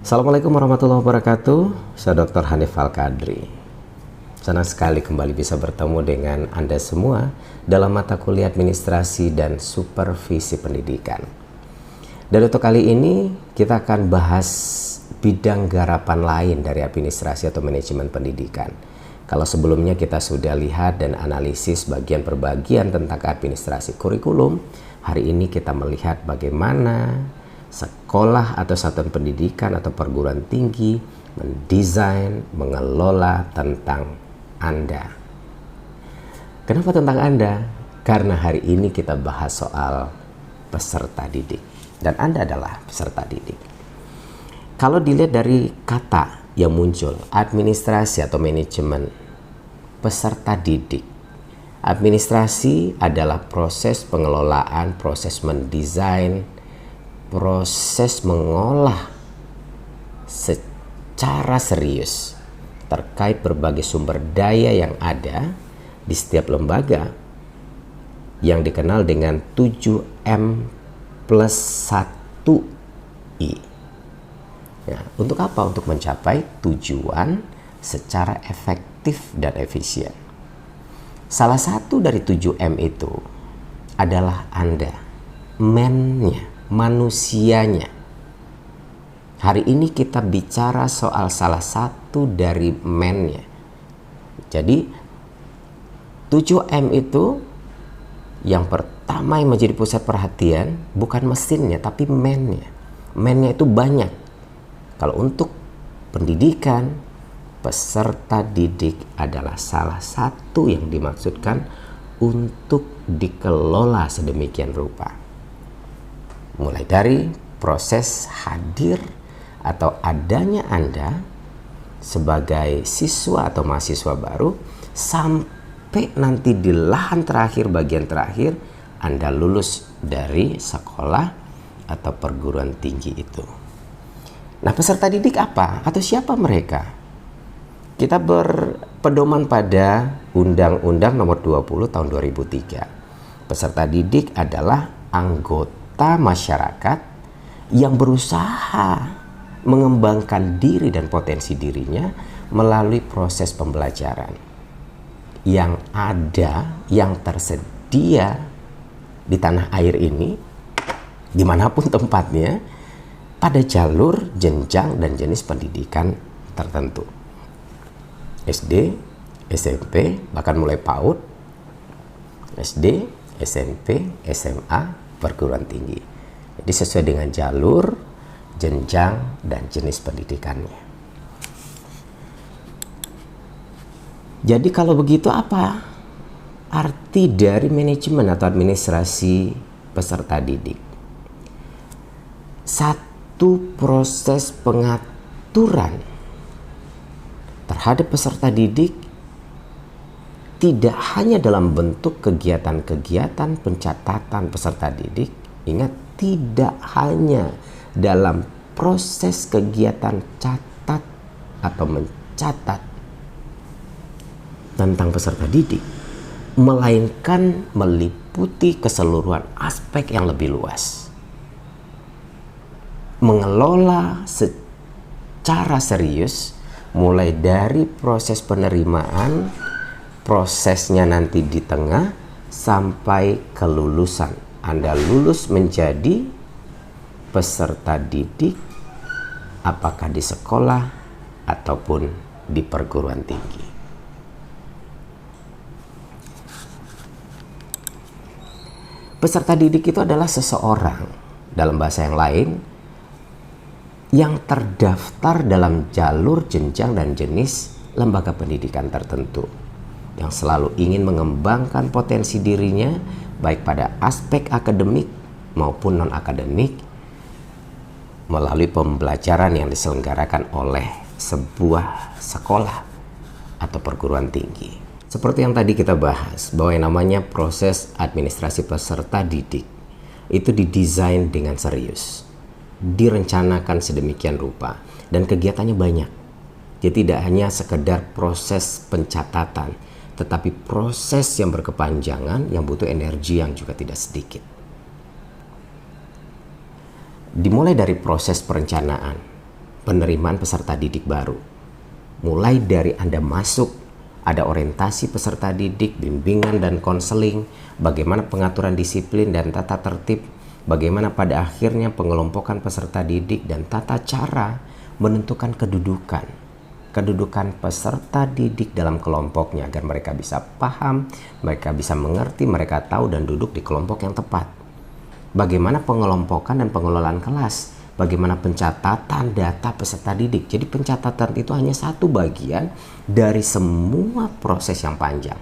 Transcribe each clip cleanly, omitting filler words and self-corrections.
Assalamualaikum warahmatullahi wabarakatuh. Saya Dr. Hanif Al-Qadri. Senang sekali kembali bisa bertemu dengan Anda semua dalam mata kuliah administrasi dan supervisi pendidikan. Dan untuk kali ini kita akan bahas bidang garapan lain dari administrasi atau manajemen pendidikan. Kalau sebelumnya kita sudah lihat dan analisis bagian per bagian tentang administrasi kurikulum, hari ini kita melihat bagaimana sekolah atau satuan pendidikan atau perguruan tinggi mendesain, mengelola tentang Anda. Kenapa tentang Anda? Karena hari ini kita bahas soal peserta didik. Dan Anda adalah peserta didik. Kalau dilihat dari kata yang muncul, administrasi atau manajemen peserta didik. Administrasi adalah proses pengelolaan, proses mendesain, proses mengolah secara serius terkait berbagai sumber daya yang ada di setiap lembaga yang dikenal dengan 7M plus 1I. Ya, untuk apa? Untuk mencapai tujuan secara efektif dan efisien. Salah satu dari 7M itu adalah Anda, man-nya, manusianya. Hari ini kita bicara soal salah satu dari man-nya. Jadi 7M itu yang pertama yang menjadi pusat perhatian bukan mesinnya tapi man-nya. Man-nya itu banyak. Kalau untuk pendidikan, peserta didik adalah salah satu yang dimaksudkan untuk dikelola sedemikian rupa. Mulai dari proses hadir atau adanya Anda sebagai siswa atau mahasiswa baru sampai nanti di lahan terakhir, bagian terakhir Anda lulus dari sekolah atau perguruan tinggi itu. Nah, peserta didik apa? Atau siapa mereka? Kita berpedoman pada Undang-Undang Nomor 20 Tahun 2003. Peserta didik adalah anggota masyarakat yang berusaha mengembangkan diri dan potensi dirinya melalui proses pembelajaran yang ada, yang tersedia di tanah air ini, dimanapun tempatnya, pada jalur, jenjang, dan jenis pendidikan tertentu. SD, SMP, bahkan mulai PAUD, SD, SMP, SMA, perguruan tinggi. Jadi sesuai dengan jalur, jenjang, dan jenis pendidikannya. Jadi kalau begitu apa arti dari manajemen atau administrasi peserta didik? Satu proses pengaturan terhadap peserta didik tidak hanya dalam bentuk kegiatan-kegiatan pencatatan peserta didik. Ingat, tidak hanya dalam proses kegiatan catat atau mencatat tentang peserta didik, melainkan meliputi keseluruhan aspek yang lebih luas. Mengelola secara serius mulai dari proses penerimaan, prosesnya nanti di tengah sampai kelulusan. Anda lulus menjadi peserta didik apakah di sekolah ataupun di perguruan tinggi. Peserta didik itu adalah seseorang, dalam bahasa yang lain, yang terdaftar dalam jalur, jenjang, dan jenis lembaga pendidikan tertentu, yang selalu ingin mengembangkan potensi dirinya baik pada aspek akademik maupun non-akademik melalui pembelajaran yang diselenggarakan oleh sebuah sekolah atau perguruan tinggi. Seperti yang tadi kita bahas, bahwa yang namanya proses administrasi peserta didik itu didesain dengan serius, direncanakan sedemikian rupa, dan kegiatannya banyak. Jadi tidak hanya sekedar proses pencatatan, tetapi proses yang berkepanjangan yang butuh energi yang juga tidak sedikit. Dimulai dari proses perencanaan, penerimaan peserta didik baru. Mulai dari Anda masuk, ada orientasi peserta didik, bimbingan dan konseling, bagaimana pengaturan disiplin dan tata tertib, bagaimana pada akhirnya pengelompokan peserta didik dan tata cara menentukan kedudukan peserta didik dalam kelompoknya agar mereka bisa paham, mereka bisa mengerti, mereka tahu dan duduk di kelompok yang tepat. Bagaimana pengelompokan dan pengelolaan kelas, bagaimana pencatatan data peserta didik. Jadi pencatatan itu hanya satu bagian dari semua proses yang panjang,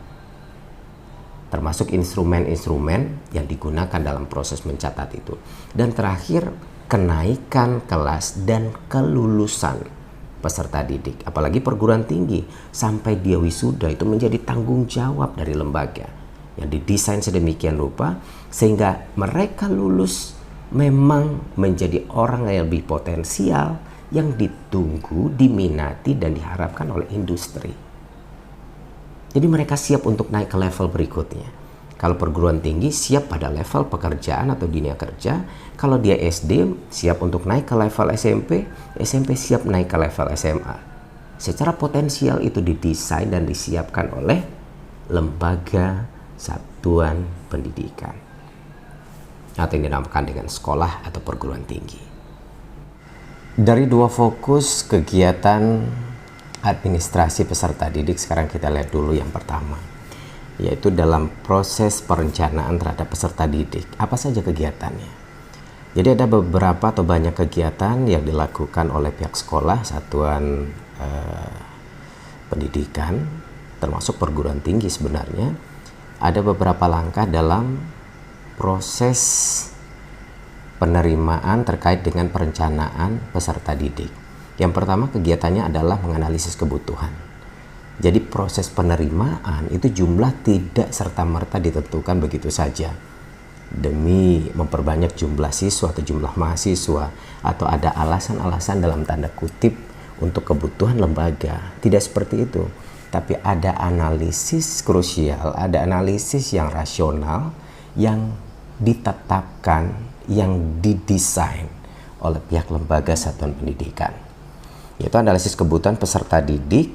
termasuk instrumen-instrumen yang digunakan dalam proses mencatat itu. Dan terakhir, kenaikan kelas dan kelulusan peserta didik, apalagi perguruan tinggi, sampai dia wisuda itu menjadi tanggung jawab dari lembaga yang didesain sedemikian rupa sehingga mereka lulus memang menjadi orang yang lebih potensial, yang ditunggu, diminati dan diharapkan oleh industri. Jadi mereka siap untuk naik ke level berikutnya. Kalau perguruan tinggi siap pada level pekerjaan atau dunia kerja. Kalau dia SD siap untuk naik ke level SMP, SMP siap naik ke level SMA. Secara potensial itu didesain dan disiapkan oleh lembaga satuan pendidikan atau yang dinamakan dengan sekolah atau perguruan tinggi. Dari dua fokus kegiatan administrasi peserta didik, sekarang kita lihat dulu yang pertama, yaitu dalam proses perencanaan terhadap peserta didik. Apa saja kegiatannya? Jadi ada beberapa atau banyak kegiatan yang dilakukan oleh pihak sekolah, satuan pendidikan, termasuk perguruan tinggi sebenarnya. Ada beberapa langkah dalam proses penerimaan terkait dengan perencanaan peserta didik. Yang pertama kegiatannya adalah menganalisis kebutuhan. Jadi proses penerimaan itu jumlah tidak serta-merta ditentukan begitu saja demi memperbanyak jumlah siswa atau jumlah mahasiswa, atau ada alasan-alasan dalam tanda kutip untuk kebutuhan lembaga. Tidak seperti itu, tapi ada analisis krusial, ada analisis yang rasional yang ditetapkan, yang didesain oleh pihak lembaga satuan pendidikan, yaitu analisis kebutuhan peserta didik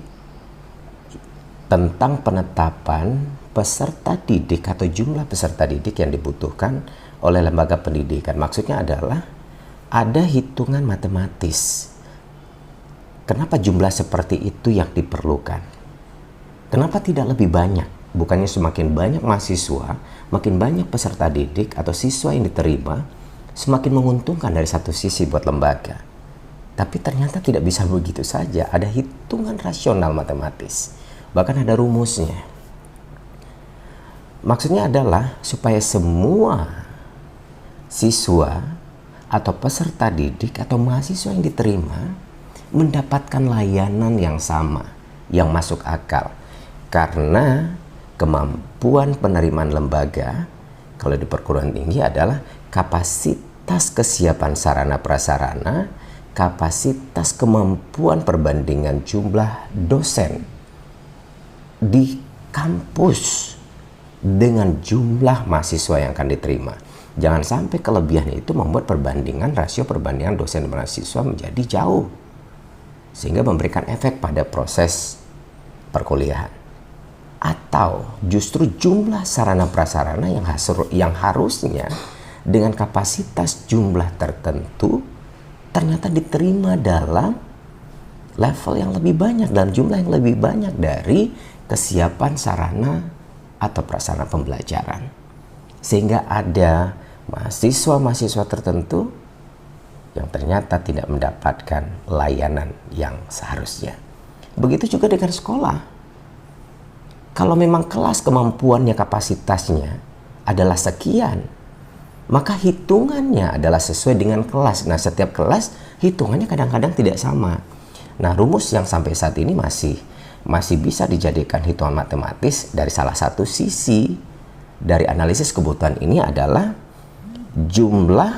tentang penetapan peserta didik atau jumlah peserta didik yang dibutuhkan oleh lembaga pendidikan. Maksudnya adalah ada hitungan matematis. Kenapa jumlah seperti itu yang diperlukan? Kenapa tidak lebih banyak? Bukannya semakin banyak mahasiswa, makin banyak peserta didik atau siswa yang diterima, semakin menguntungkan dari satu sisi buat lembaga. Tapi ternyata tidak bisa begitu saja. Ada hitungan rasional matematis. Bahkan ada rumusnya. Maksudnya adalah supaya semua siswa atau peserta didik atau mahasiswa yang diterima mendapatkan layanan yang sama, yang masuk akal. Karena kemampuan penerimaan lembaga kalau di perguruan tinggi adalah kapasitas kesiapan sarana prasarana, kapasitas kemampuan perbandingan jumlah dosen di kampus dengan jumlah mahasiswa yang akan diterima. Jangan sampai kelebihannya itu membuat rasio perbandingan dosen dan mahasiswa menjadi jauh, sehingga memberikan efek pada proses perkuliahan. Atau justru jumlah sarana prasarana yang harusnya dengan kapasitas jumlah tertentu ternyata diterima dalam level yang lebih banyak, dalam jumlah yang lebih banyak dari kesiapan sarana atau prasarana pembelajaran, sehingga ada mahasiswa-mahasiswa tertentu yang ternyata tidak mendapatkan layanan yang seharusnya. Begitu juga dengan sekolah. Kalau memang kelas kemampuannya, kapasitasnya adalah sekian, maka hitungannya adalah sesuai dengan kelas. Nah, setiap kelas hitungannya kadang-kadang tidak sama. Nah, rumus yang sampai saat ini masih bisa dijadikan hitungan matematis dari salah satu sisi dari analisis kebutuhan ini adalah jumlah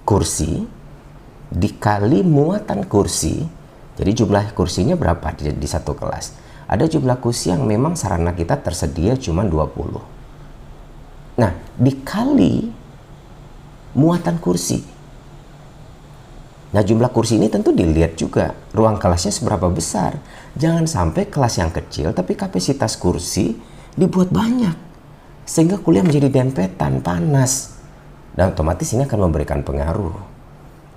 kursi dikali muatan kursi. Jadi jumlah kursinya berapa di satu kelas? Ada jumlah kursi yang memang sarana kita tersedia cuma 20. Nah, dikali muatan kursi. Nah, jumlah kursi ini tentu dilihat juga ruang kelasnya seberapa besar. Jangan sampai kelas yang kecil tapi kapasitas kursi dibuat banyak, sehingga kuliah menjadi dempetan, panas. Dan otomatis ini akan memberikan pengaruh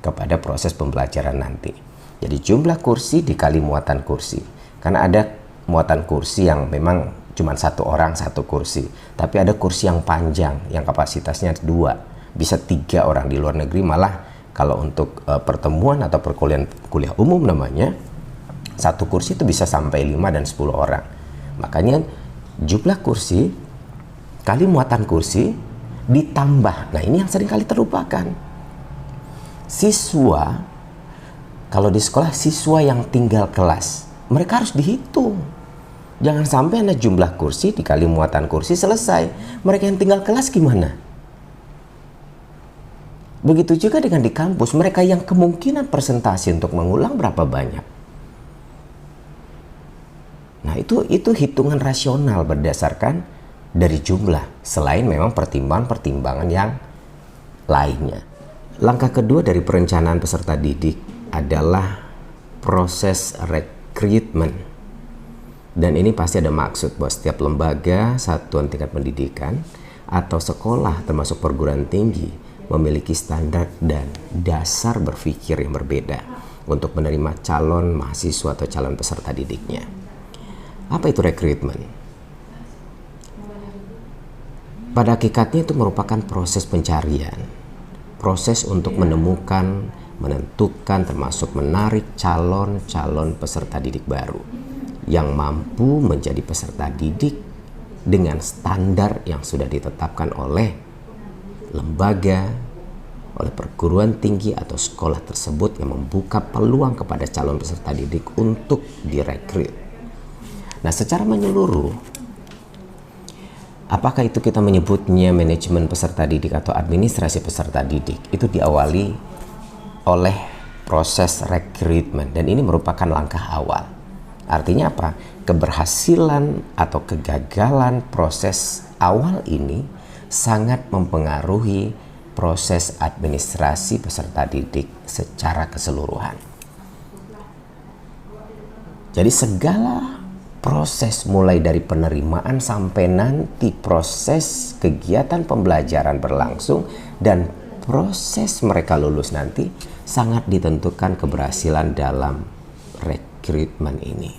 kepada proses pembelajaran nanti. Jadi jumlah kursi dikali muatan kursi. Karena ada muatan kursi yang memang cuma satu orang satu kursi. Tapi ada kursi yang panjang, yang kapasitasnya 2. Bisa 3 orang. Di luar negeri malah kalau untuk pertemuan atau perkuliahan kuliah umum namanya, satu kursi itu bisa sampai 5 dan 10 orang. Makanya jumlah kursi kali muatan kursi ditambah. Nah, ini yang sering kali terlupakan. Siswa, kalau di sekolah siswa yang tinggal kelas, mereka harus dihitung. Jangan sampai ada jumlah kursi dikali muatan kursi selesai. Mereka yang tinggal kelas gimana? Begitu juga dengan di kampus, mereka yang kemungkinan presentasi untuk mengulang berapa banyak. Nah, itu hitungan rasional berdasarkan dari jumlah, selain memang pertimbangan-pertimbangan yang lainnya. Langkah kedua dari perencanaan peserta didik adalah proses rekrutmen. Dan ini pasti ada maksud bahwa setiap lembaga, satuan tingkat pendidikan, atau sekolah termasuk perguruan tinggi memiliki standar dan dasar berpikir yang berbeda untuk menerima calon mahasiswa atau calon peserta didiknya. Apa itu rekrutmen? Pada hakikatnya itu merupakan proses pencarian, proses untuk menemukan, menentukan, termasuk menarik calon-calon peserta didik baru yang mampu menjadi peserta didik dengan standar yang sudah ditetapkan oleh lembaga, oleh perguruan tinggi atau sekolah tersebut, yang membuka peluang kepada calon peserta didik untuk direkrut. Nah, secara menyeluruh, apakah itu kita menyebutnya manajemen peserta didik atau administrasi peserta didik, itu diawali oleh proses rekrutmen, dan ini merupakan langkah awal. Artinya apa? Keberhasilan atau kegagalan proses awal ini sangat mempengaruhi proses administrasi peserta didik secara keseluruhan. Jadi segala proses mulai dari penerimaan sampai nanti proses kegiatan pembelajaran berlangsung dan proses mereka lulus nanti sangat ditentukan keberhasilan dalam rekrutmen ini.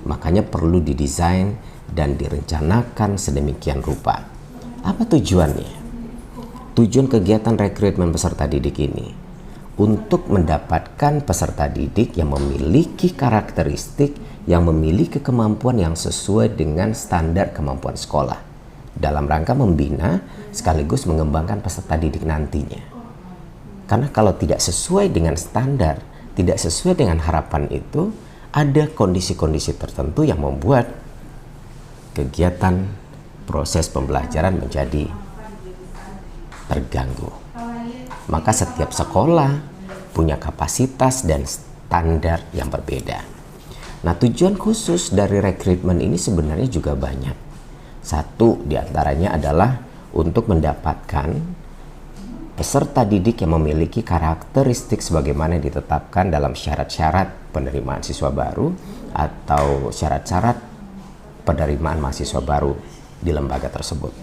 Makanya perlu didesain dan direncanakan sedemikian rupa. Apa tujuannya? Tujuan kegiatan rekrutmen peserta didik ini untuk mendapatkan peserta didik yang memiliki karakteristik, yang memiliki kemampuan yang sesuai dengan standar kemampuan sekolah, dalam rangka membina sekaligus mengembangkan peserta didik nantinya. Karena kalau tidak sesuai dengan standar, tidak sesuai dengan harapan itu, ada kondisi-kondisi tertentu yang membuat kegiatan proses pembelajaran menjadi terganggu. Maka setiap sekolah punya kapasitas dan standar yang berbeda. Nah, tujuan khusus dari rekrutmen ini sebenarnya juga banyak. Satu diantaranya adalah untuk mendapatkan peserta didik yang memiliki karakteristik sebagaimana ditetapkan dalam syarat-syarat penerimaan siswa baru atau syarat-syarat penerimaan mahasiswa baru di lembaga tersebut.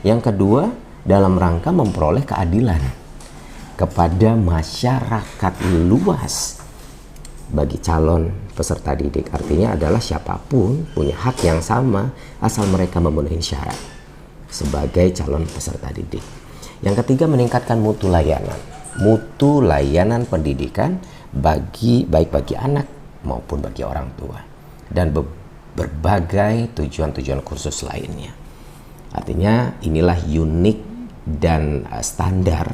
Yang kedua, dalam rangka memperoleh keadilan kepada masyarakat luas bagi calon peserta didik. Artinya adalah siapapun punya hak yang sama asal mereka memenuhi syarat sebagai calon peserta didik. Yang ketiga, meningkatkan mutu layanan pendidikan baik bagi anak maupun bagi orang tua, dan berbagai tujuan-tujuan khusus lainnya. Artinya inilah unik dan standar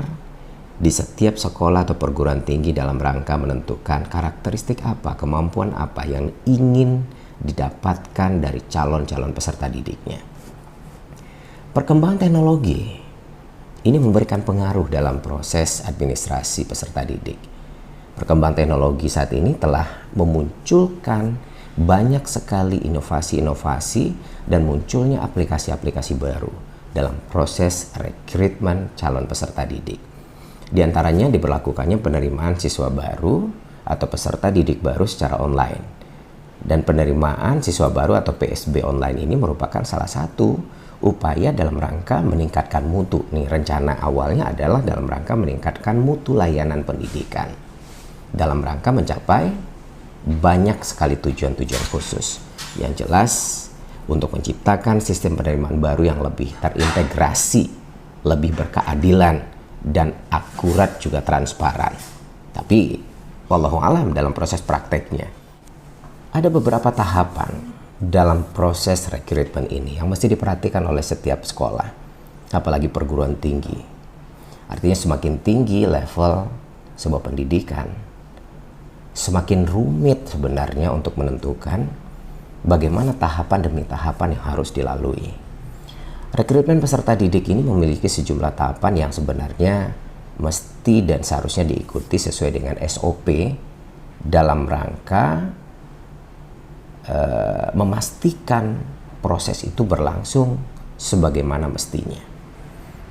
di setiap sekolah atau perguruan tinggi dalam rangka menentukan karakteristik apa, kemampuan apa yang ingin didapatkan dari calon-calon peserta didiknya. Perkembangan teknologi ini memberikan pengaruh dalam proses administrasi peserta didik. Perkembangan teknologi saat ini telah memunculkan banyak sekali inovasi-inovasi dan munculnya aplikasi-aplikasi baru dalam proses rekrutmen calon peserta didik. Di antaranya diberlakukannya penerimaan siswa baru atau peserta didik baru secara online. Dan penerimaan siswa baru atau PSB online ini merupakan salah satu upaya dalam rangka meningkatkan mutu. Nih, rencana awalnya adalah dalam rangka meningkatkan mutu layanan pendidikan. Dalam rangka mencapai banyak sekali tujuan-tujuan khusus. Yang jelas untuk menciptakan sistem penerimaan baru yang lebih terintegrasi, lebih berkeadilan, dan akurat juga transparan. Tapi wallahu alam dalam proses prakteknya ada beberapa tahapan dalam proses rekrutmen ini yang mesti diperhatikan oleh setiap sekolah, apalagi perguruan tinggi. Artinya semakin tinggi level sebuah pendidikan, semakin rumit sebenarnya untuk menentukan bagaimana tahapan demi tahapan yang harus dilalui. Rekrutmen peserta didik ini memiliki sejumlah tahapan yang sebenarnya mesti dan seharusnya diikuti sesuai dengan SOP dalam rangka memastikan proses itu berlangsung sebagaimana mestinya.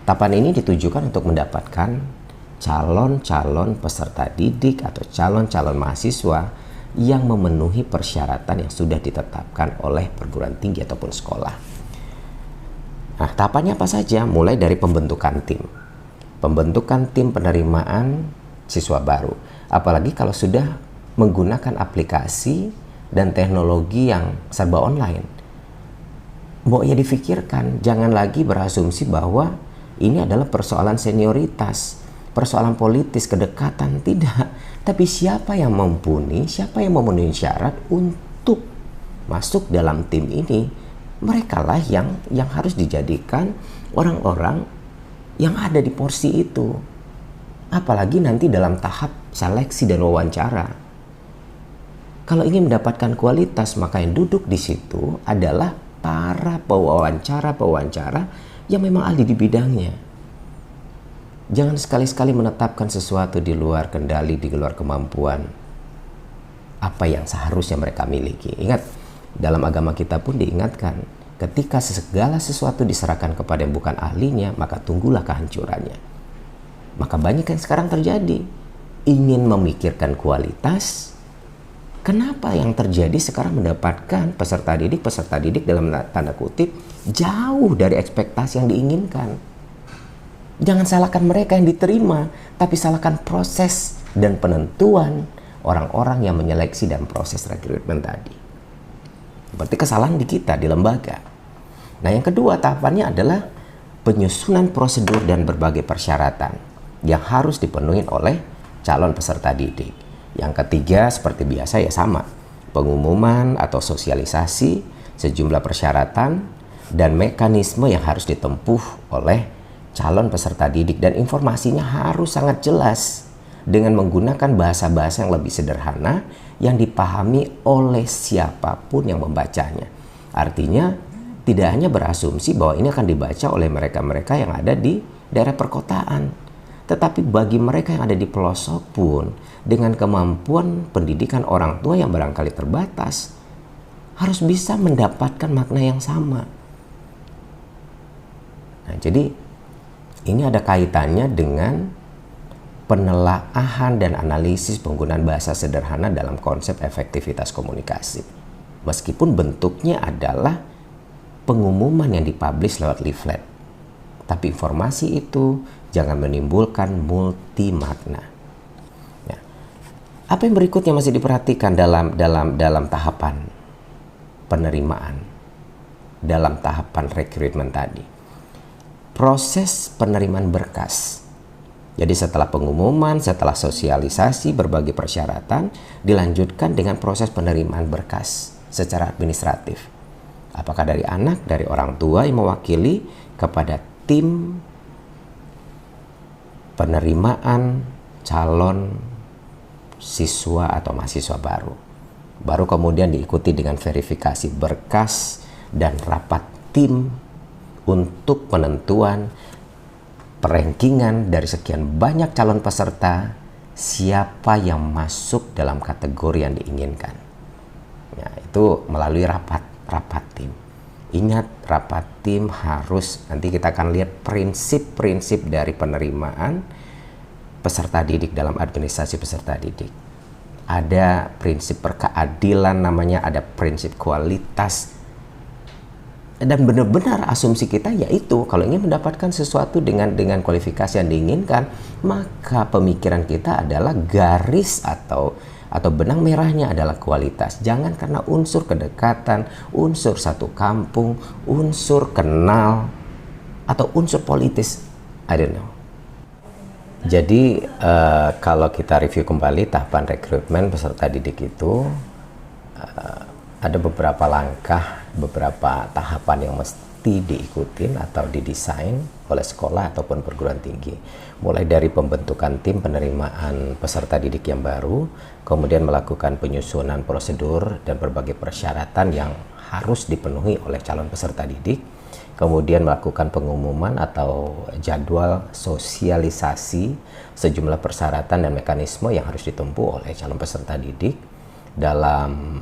Tahapan ini ditujukan untuk mendapatkan calon-calon peserta didik atau calon-calon mahasiswa yang memenuhi persyaratan yang sudah ditetapkan oleh perguruan tinggi ataupun sekolah. Nah, tahapannya apa saja? Mulai dari pembentukan tim. Pembentukan tim penerimaan siswa baru. Apalagi kalau sudah menggunakan aplikasi dan teknologi yang serba online. Mau ya difikirkan, jangan lagi berasumsi bahwa ini adalah persoalan senioritas, persoalan politis, kedekatan, tidak. Tapi siapa yang mumpuni, siapa yang memenuhi syarat untuk masuk dalam tim ini, mereka lah yang harus dijadikan orang-orang yang ada di porsi itu. Apalagi nanti dalam tahap seleksi dan wawancara. Kalau ingin mendapatkan kualitas, maka yang duduk di situ adalah para pewawancara yang memang ahli di bidangnya. Jangan sekali-sekali menetapkan sesuatu di luar kendali, di luar kemampuan apa yang seharusnya mereka miliki. Ingat, dalam agama kita pun diingatkan, ketika segala sesuatu diserahkan kepada yang bukan ahlinya, maka tunggulah kehancurannya. Maka banyak yang sekarang terjadi, ingin memikirkan kualitas. Kenapa yang terjadi sekarang mendapatkan peserta didik dalam tanda kutip jauh dari ekspektasi yang diinginkan. Jangan salahkan mereka yang diterima, tapi salahkan proses dan penentuan orang-orang yang menyeleksi dan proses rekrutmen tadi. Berarti kesalahan di kita, di lembaga. Nah, yang kedua tahapannya adalah penyusunan prosedur dan berbagai persyaratan yang harus dipenuhi oleh calon peserta didik. Yang ketiga, seperti biasa ya sama, pengumuman atau sosialisasi sejumlah persyaratan dan mekanisme yang harus ditempuh oleh calon peserta didik, dan informasinya harus sangat jelas dengan menggunakan bahasa-bahasa yang lebih sederhana yang dipahami oleh siapapun yang membacanya. Artinya tidak hanya berasumsi bahwa ini akan dibaca oleh mereka-mereka yang ada di daerah perkotaan, tetapi bagi mereka yang ada di pelosok pun dengan kemampuan pendidikan orang tua yang barangkali terbatas harus bisa mendapatkan makna yang sama. Nah, jadi ini ada kaitannya dengan penelaahan dan analisis penggunaan bahasa sederhana dalam konsep efektivitas komunikasi. Meskipun bentuknya adalah pengumuman yang dipublish lewat leaflet, tapi informasi itu jangan menimbulkan multi makna. Ya. Apa yang berikutnya masih diperhatikan dalam tahapan penerimaan, dalam tahapan rekrutmen tadi? Proses penerimaan berkas. Jadi setelah pengumuman, setelah sosialisasi berbagai persyaratan, dilanjutkan dengan proses penerimaan berkas secara administratif. Apakah dari anak, dari orang tua yang mewakili kepada tim penerimaan calon siswa atau mahasiswa baru. Baru kemudian diikuti dengan verifikasi berkas dan rapat tim untuk penentuan perankingan dari sekian banyak calon peserta, siapa yang masuk dalam kategori yang diinginkan. Ya, itu melalui rapat tim. Ingat, rapat tim harus, nanti kita akan lihat prinsip-prinsip dari penerimaan peserta didik dalam administrasi peserta didik. Ada prinsip berkeadilan namanya, ada prinsip kualitas. Dan benar-benar asumsi kita yaitu kalau ingin mendapatkan sesuatu dengan kualifikasi yang diinginkan, maka pemikiran kita adalah garis atau benang merahnya adalah kualitas. Jangan karena unsur kedekatan, unsur satu kampung, unsur kenal, atau unsur politis. I don't know. Jadi kalau kita review kembali tahapan rekrutmen peserta didik itu, ada beberapa langkah, beberapa tahapan yang mesti diikutin atau didesain oleh sekolah ataupun perguruan tinggi. Mulai dari pembentukan tim penerimaan peserta didik yang baru, kemudian melakukan penyusunan prosedur dan berbagai persyaratan yang harus dipenuhi oleh calon peserta didik, kemudian melakukan pengumuman atau jadwal sosialisasi sejumlah persyaratan dan mekanisme yang harus ditempuh oleh calon peserta didik dalam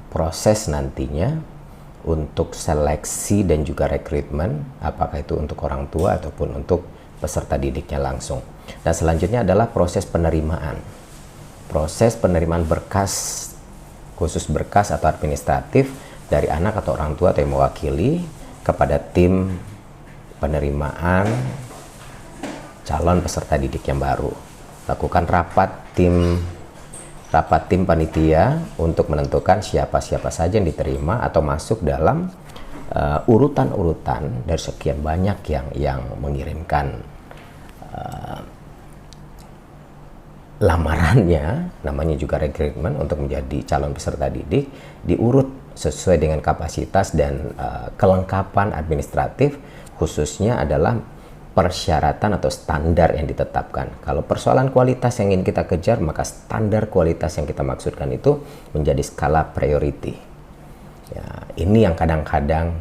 proses nantinya untuk seleksi dan juga rekrutmen, apakah itu untuk orang tua ataupun untuk peserta didiknya langsung. Dan selanjutnya adalah proses penerimaan. Proses penerimaan berkas, khusus berkas atau administratif dari anak atau orang tua atau yang mewakili kepada tim penerimaan calon peserta didik yang baru. Lakukan rapat tim panitia untuk menentukan siapa-siapa saja yang diterima atau masuk dalam urutan-urutan dari sekian banyak yang mengirimkan lamarannya, namanya juga rekrutmen untuk menjadi calon peserta didik, diurut sesuai dengan kapasitas dan kelengkapan administratif, khususnya adalah persyaratan atau standar yang ditetapkan. Kalau persoalan kualitas yang ingin kita kejar, maka standar kualitas yang kita maksudkan itu menjadi skala priority. Ya, ini yang kadang-kadang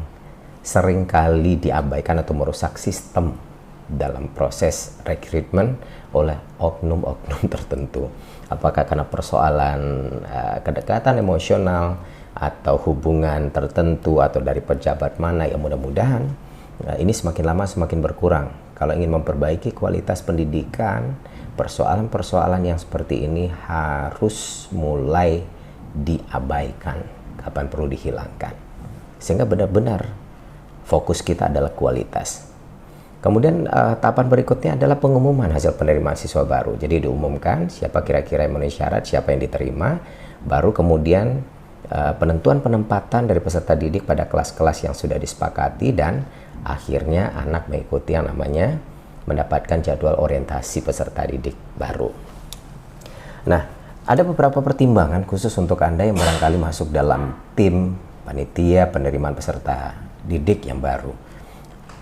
seringkali diabaikan atau merusak sistem dalam proses rekrutmen oleh oknum-oknum tertentu. Apakah karena persoalan kedekatan emosional atau hubungan tertentu atau dari pejabat mana yang mudah-mudahan ini semakin lama semakin berkurang. Kalau ingin memperbaiki kualitas pendidikan, persoalan-persoalan yang seperti ini harus mulai diabaikan, kapan perlu dihilangkan. Sehingga benar-benar fokus kita adalah kualitas. Kemudian tahapan berikutnya adalah pengumuman hasil penerimaan siswa baru. Jadi diumumkan siapa kira-kira yang memenuhi syarat, siapa yang diterima, baru kemudian penentuan penempatan dari peserta didik pada kelas-kelas yang sudah disepakati dan akhirnya anak mengikuti yang namanya mendapatkan jadwal orientasi peserta didik baru. Nah, ada beberapa pertimbangan khusus untuk Anda yang barangkali masuk dalam tim panitia penerimaan peserta didik yang baru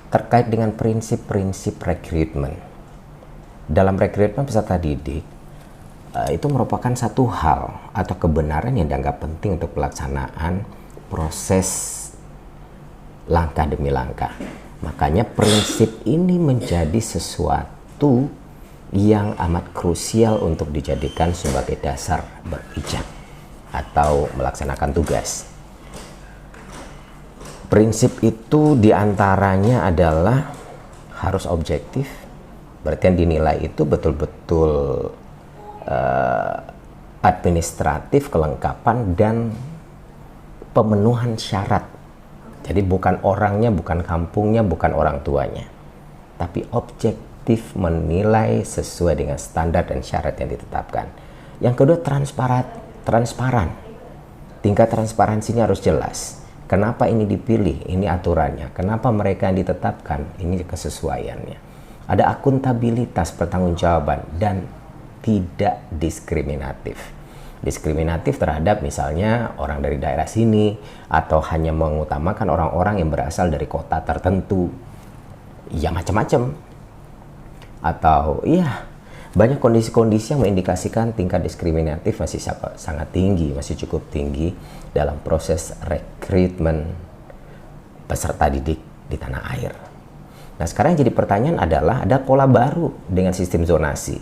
terkait dengan prinsip-prinsip rekrutmen. Dalam rekrutmen peserta didik itu merupakan satu hal atau kebenaran yang dianggap penting untuk pelaksanaan proses langkah demi langkah. Makanya prinsip ini menjadi sesuatu yang amat krusial untuk dijadikan sebagai dasar berpijak atau melaksanakan tugas. Prinsip itu diantaranya adalah harus objektif, berarti yang dinilai itu betul-betul administratif, kelengkapan, dan pemenuhan syarat. Jadi bukan orangnya, bukan kampungnya, bukan orang tuanya, tapi objektif menilai sesuai dengan standar dan syarat yang ditetapkan. Yang kedua, transparan. Tingkat transparansinya harus jelas. Kenapa ini dipilih? Ini aturannya. Kenapa mereka yang ditetapkan? Ini kesesuaiannya. Ada akuntabilitas, pertanggungjawaban, dan tidak diskriminatif. Diskriminatif terhadap misalnya orang dari daerah sini atau hanya mengutamakan orang-orang yang berasal dari kota tertentu. Ya macam-macam. Atau ya banyak kondisi-kondisi yang mengindikasikan tingkat diskriminatif masih sangat tinggi, masih cukup tinggi dalam proses rekrutmen peserta didik di tanah air. Nah, sekarang yang jadi pertanyaan adalah ada pola baru dengan sistem zonasi.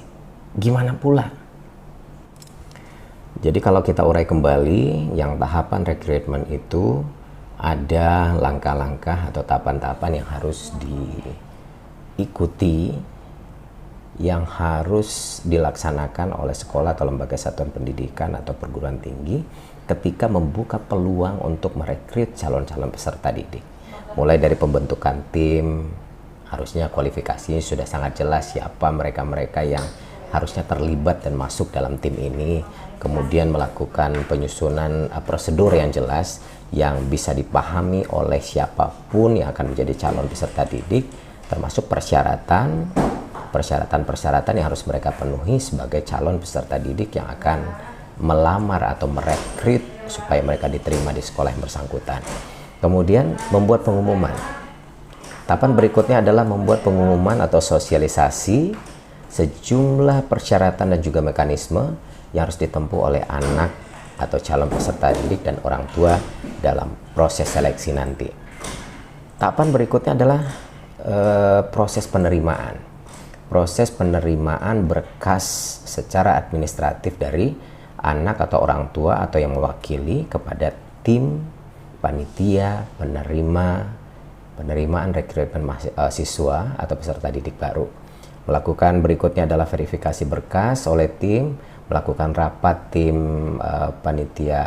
Gimana pula? Jadi kalau kita urai kembali, yang tahapan rekrutmen itu ada langkah-langkah atau tahapan-tahapan yang harus diikuti yang harus dilaksanakan oleh sekolah atau lembaga satuan pendidikan atau perguruan tinggi ketika membuka peluang untuk merekrut calon-calon peserta didik. Mulai dari pembentukan tim, harusnya kualifikasinya sudah sangat jelas siapa mereka-mereka yang harusnya terlibat dan masuk dalam tim ini. Kemudian melakukan penyusunan prosedur yang jelas yang bisa dipahami oleh siapapun yang akan menjadi calon peserta didik, termasuk persyaratan yang harus mereka penuhi sebagai calon peserta didik yang akan melamar atau merekrut supaya mereka diterima di sekolah yang bersangkutan. Kemudian membuat pengumuman. Tahapan berikutnya adalah membuat pengumuman atau sosialisasi sejumlah persyaratan dan juga mekanisme yang harus ditempuh oleh anak atau calon peserta didik dan orang tua dalam proses seleksi nanti. Tahapan berikutnya adalah proses penerimaan. Proses penerimaan berkas secara administratif dari anak atau orang tua atau yang mewakili kepada tim panitia penerimaan rekrutmen siswa atau peserta didik baru. Melakukan berikutnya adalah verifikasi berkas oleh tim, melakukan rapat tim panitia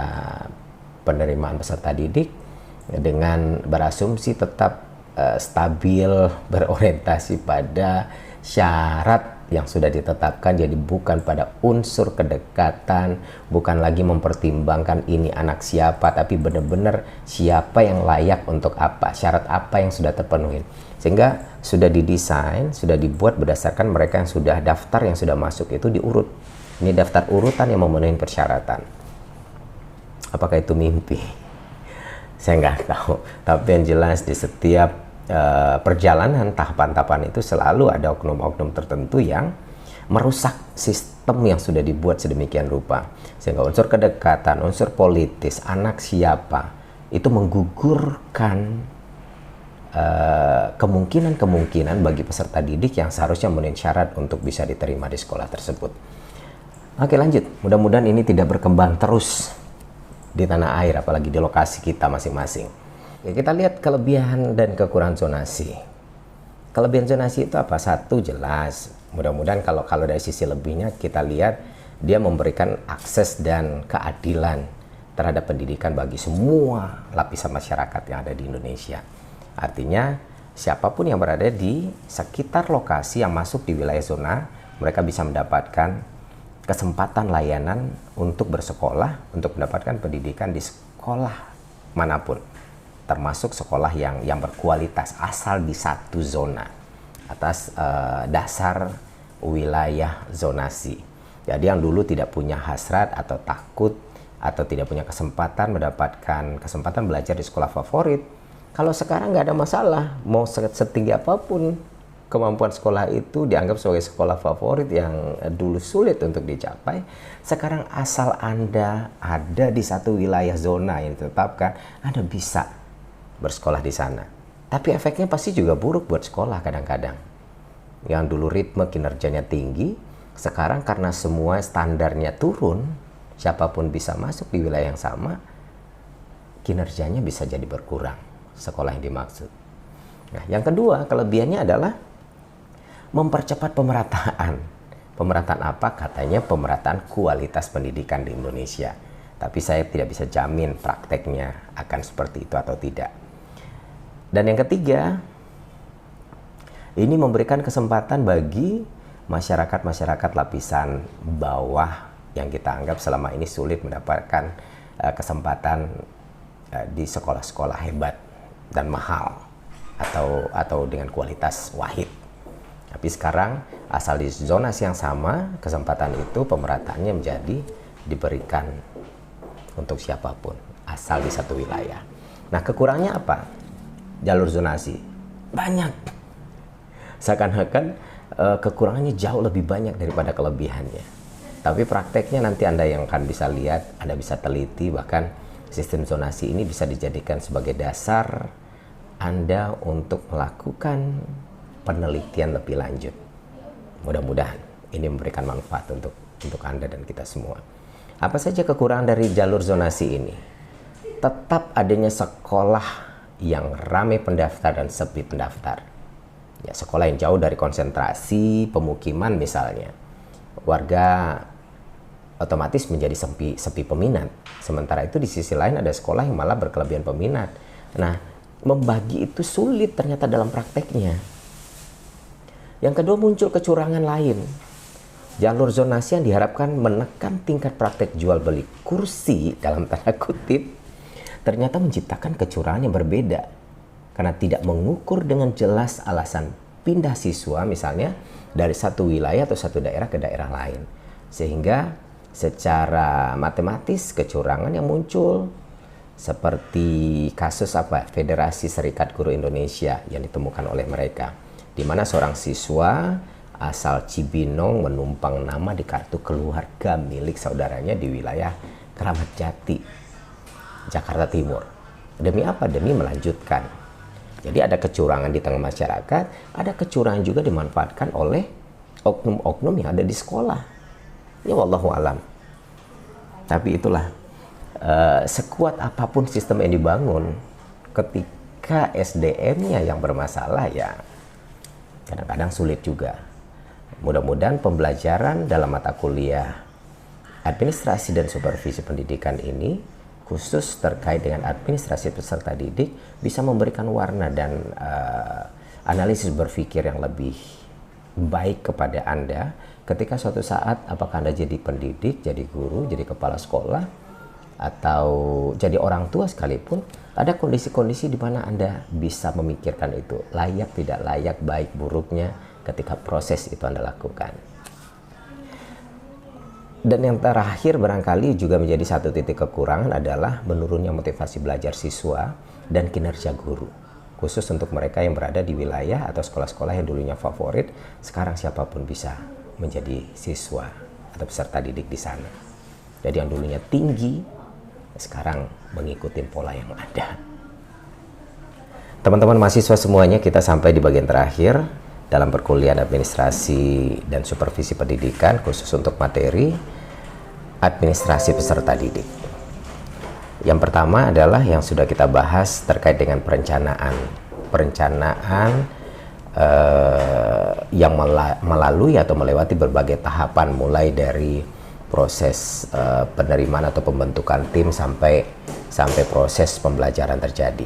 penerimaan peserta didik dengan berasumsi tetap stabil, berorientasi pada syarat yang sudah ditetapkan, jadi bukan pada unsur kedekatan, bukan lagi mempertimbangkan ini anak siapa, tapi benar-benar siapa yang layak untuk apa, syarat apa yang sudah terpenuhi. Sehingga sudah didesain, sudah dibuat berdasarkan mereka yang sudah daftar, yang sudah masuk itu diurut. Ini daftar urutan yang memenuhi persyaratan. Apakah itu mimpi? Saya nggak tahu. Tapi yang jelas di setiap perjalanan tahapan-tahapan itu selalu ada oknum-oknum tertentu yang merusak sistem yang sudah dibuat sedemikian rupa, sehingga unsur kedekatan, unsur politis, anak siapa itu menggugurkan kemungkinan bagi peserta didik yang seharusnya memenuhi syarat untuk bisa diterima di sekolah tersebut. Oke, lanjut. Mudah-mudahan ini tidak berkembang terus di tanah air, apalagi di lokasi kita masing-masing. Ya, kita lihat kelebihan dan kekurangan zonasi. Kelebihan zonasi itu apa? Satu, jelas. Mudah-mudahan kalau dari sisi lebihnya kita lihat dia memberikan akses dan keadilan terhadap pendidikan bagi semua lapisan masyarakat yang ada di Indonesia. Artinya siapapun yang berada di sekitar lokasi yang masuk di wilayah zona, mereka bisa mendapatkan kesempatan layanan untuk bersekolah, untuk mendapatkan pendidikan di sekolah manapun, termasuk sekolah yang berkualitas, asal di satu zona atas dasar wilayah zonasi. Jadi yang dulu tidak punya hasrat atau takut atau tidak punya kesempatan mendapatkan kesempatan belajar di sekolah favorit, kalau sekarang nggak ada masalah, mau setinggi apapun kemampuan sekolah itu dianggap sebagai sekolah favorit yang dulu sulit untuk dicapai. Sekarang asal Anda ada di satu wilayah zona yang ditetapkan, Anda bisa bersekolah di sana. Tapi efeknya pasti juga buruk buat sekolah kadang-kadang. Yang dulu ritme kinerjanya tinggi, sekarang karena semua standarnya turun, siapapun bisa masuk di wilayah yang sama, kinerjanya bisa jadi berkurang sekolah yang dimaksud. Nah, yang kedua, kelebihannya adalah mempercepat pemerataan. Pemerataan apa? Katanya pemerataan kualitas pendidikan di Indonesia. Tapi saya tidak bisa jamin prakteknya akan seperti itu atau tidak. Dan yang ketiga, ini memberikan kesempatan bagi masyarakat-masyarakat lapisan bawah yang kita anggap selama ini sulit mendapatkan kesempatan di sekolah-sekolah hebat dan mahal atau dengan kualitas wahid. Tapi sekarang asal di zonasi yang sama, kesempatan itu pemerataannya menjadi diberikan untuk siapapun asal di satu wilayah. Nah, kekurangannya apa? Jalur zonasi banyak, seakan-akan kekurangannya jauh lebih banyak daripada kelebihannya. Tapi prakteknya nanti Anda yang akan bisa lihat, Anda bisa teliti, bahkan sistem zonasi ini bisa dijadikan sebagai dasar Anda untuk melakukan penelitian lebih lanjut. Mudah-mudahan ini memberikan manfaat untuk Anda dan kita semua. Apa saja kekurangan dari jalur zonasi ini? Tetap adanya sekolah yang ramai pendaftar dan sepi pendaftar. Ya, sekolah yang jauh dari konsentrasi pemukiman misalnya, warga otomatis menjadi sepi peminat. Sementara itu di sisi lain ada sekolah yang malah berkelebihan peminat. Nah, membagi itu sulit ternyata dalam prakteknya. Yang kedua, muncul kecurangan lain. Jalur zonasi yang diharapkan menekan tingkat praktek jual beli kursi dalam tanda kutip ternyata menciptakan kecurangan yang berbeda karena tidak mengukur dengan jelas alasan pindah siswa misalnya dari satu wilayah atau satu daerah ke daerah lain, sehingga secara matematis kecurangan yang muncul seperti kasus Federasi Serikat Guru Indonesia yang ditemukan oleh mereka, di mana seorang siswa asal Cibinong menumpang nama di kartu keluarga milik saudaranya di wilayah Keramat Jati, Jakarta Timur. Demi apa? Demi melanjutkan. Jadi ada kecurangan di tengah masyarakat, ada kecurangan juga dimanfaatkan oleh oknum-oknum yang ada di sekolah. Ya wallahu alam. Tapi itulah, sekuat apapun sistem yang dibangun, ketika SDM-nya yang bermasalah ya kadang-kadang sulit juga. Mudah-mudahan pembelajaran dalam mata kuliah administrasi dan supervisi pendidikan ini khusus terkait dengan administrasi peserta didik bisa memberikan warna dan analisis berpikir yang lebih baik kepada Anda ketika suatu saat apakah Anda jadi pendidik, jadi guru, jadi kepala sekolah, atau jadi orang tua sekalipun, ada kondisi-kondisi di mana Anda bisa memikirkan itu layak tidak layak, baik buruknya ketika proses itu Anda lakukan. Dan yang terakhir barangkali juga menjadi satu titik kekurangan adalah menurunnya motivasi belajar siswa dan kinerja guru. Khusus untuk mereka yang berada di wilayah atau sekolah-sekolah yang dulunya favorit, sekarang siapapun bisa menjadi siswa atau peserta didik di sana. Jadi yang dulunya tinggi, sekarang mengikuti pola yang ada. Teman-teman mahasiswa semuanya, kita sampai di bagian terakhir dalam perkuliahan administrasi dan supervisi pendidikan khusus untuk materi administrasi peserta didik. Yang pertama adalah yang sudah kita bahas terkait dengan perencanaan yang melalui atau melewati berbagai tahapan, mulai dari proses penerimaan atau pembentukan tim sampai proses pembelajaran terjadi.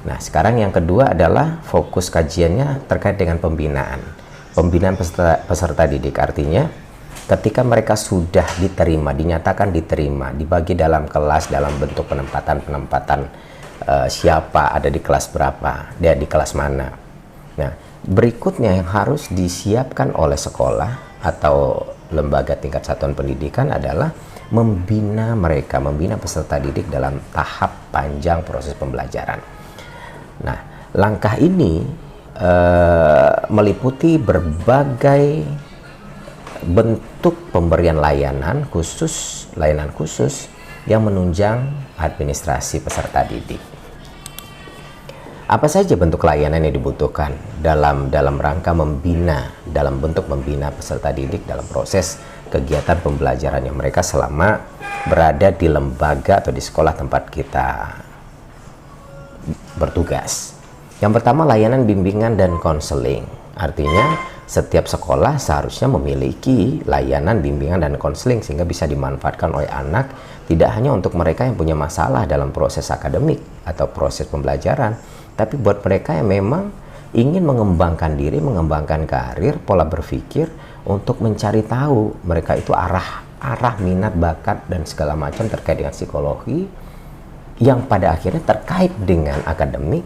Nah, sekarang yang kedua adalah fokus kajiannya terkait dengan pembinaan peserta didik. Artinya ketika mereka sudah diterima, dinyatakan diterima, dibagi dalam kelas dalam bentuk penempatan siapa ada di kelas berapa, dia di kelas mana. Nah, berikutnya yang harus disiapkan oleh sekolah atau lembaga tingkat satuan pendidikan adalah membina peserta didik dalam tahap panjang proses pembelajaran. Nah, langkah ini meliputi berbagai bentuk pemberian layanan khusus yang menunjang administrasi peserta didik. Apa saja bentuk layanan yang dibutuhkan dalam rangka dalam bentuk membina peserta didik dalam proses kegiatan pembelajaran yang mereka selama berada di lembaga atau di sekolah tempat kita bertugas. Yang pertama, layanan bimbingan dan konseling. Artinya setiap sekolah seharusnya memiliki layanan bimbingan dan konseling sehingga bisa dimanfaatkan oleh anak, tidak hanya untuk mereka yang punya masalah dalam proses akademik atau proses pembelajaran, tapi buat mereka yang memang ingin mengembangkan diri, mengembangkan karir, pola berpikir untuk mencari tahu mereka itu arah minat, bakat dan segala macam terkait dengan psikologi yang pada akhirnya terkait dengan akademik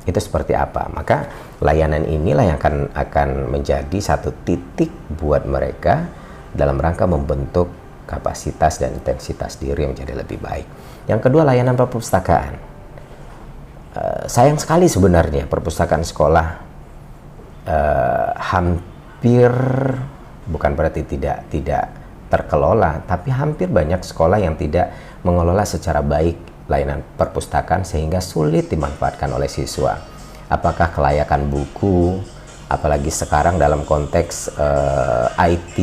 itu seperti apa. Maka layanan inilah yang akan menjadi satu titik buat mereka dalam rangka membentuk kapasitas dan intensitas diri yang menjadi lebih baik. Yang kedua, layanan perpustakaan. Sayang sekali sebenarnya perpustakaan sekolah hampir, bukan berarti tidak terkelola, tapi hampir banyak sekolah yang tidak mengelola secara baik layanan perpustakaan sehingga sulit dimanfaatkan oleh siswa. Apakah kelayakan buku, apalagi sekarang dalam konteks IT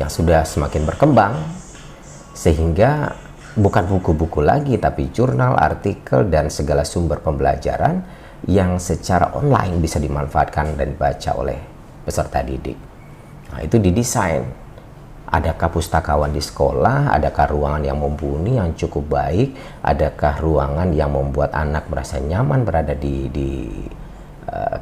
yang sudah semakin berkembang, sehingga bukan buku-buku lagi tapi jurnal, artikel dan segala sumber pembelajaran yang secara online bisa dimanfaatkan dan dibaca oleh peserta didik. Nah, itu didesain. Adakah pustakawan di sekolah? Adakah ruangan yang mumpuni, yang cukup baik? Adakah ruangan yang membuat anak merasa nyaman berada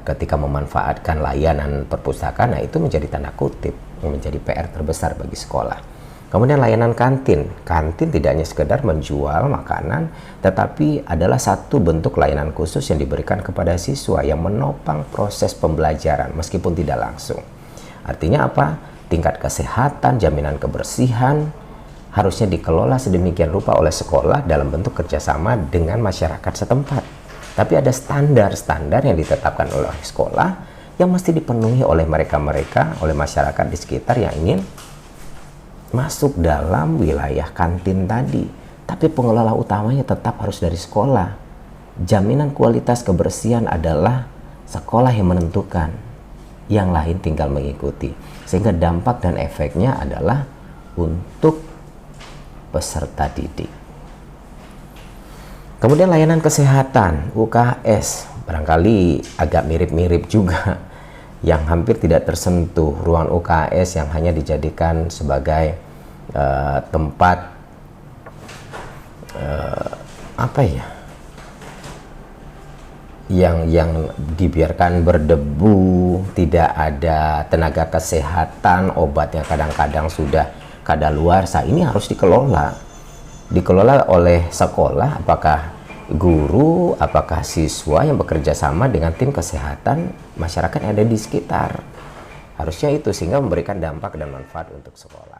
ketika memanfaatkan layanan perpustakaan? Nah, itu menjadi tanda kutip, menjadi PR terbesar bagi sekolah. Kemudian layanan kantin. Kantin tidak hanya sekedar menjual makanan, tetapi adalah satu bentuk layanan khusus yang diberikan kepada siswa yang menopang proses pembelajaran meskipun tidak langsung. Artinya apa? Tingkat kesehatan, jaminan kebersihan harusnya dikelola sedemikian rupa oleh sekolah dalam bentuk kerjasama dengan masyarakat setempat. Tapi ada standar-standar yang ditetapkan oleh sekolah yang mesti dipenuhi oleh mereka-mereka, oleh masyarakat di sekitar yang ingin masuk dalam wilayah kantin tadi. Tapi pengelola utamanya tetap harus dari sekolah. Jaminan kualitas kebersihan adalah sekolah yang menentukan. Yang lain tinggal mengikuti. Sehingga dampak dan efeknya adalah untuk peserta didik. Kemudian layanan kesehatan, UKS, barangkali agak mirip-mirip juga, yang hampir tidak tersentuh. Ruang UKS yang hanya dijadikan sebagai tempat yang dibiarkan berdebu, tidak ada tenaga kesehatan, obatnya kadang-kadang sudah kadaluarsa. Ini harus dikelola oleh sekolah, apakah guru, apakah siswa yang bekerja sama dengan tim kesehatan masyarakat yang ada di sekitar. Harusnya itu, sehingga memberikan dampak dan manfaat untuk sekolah.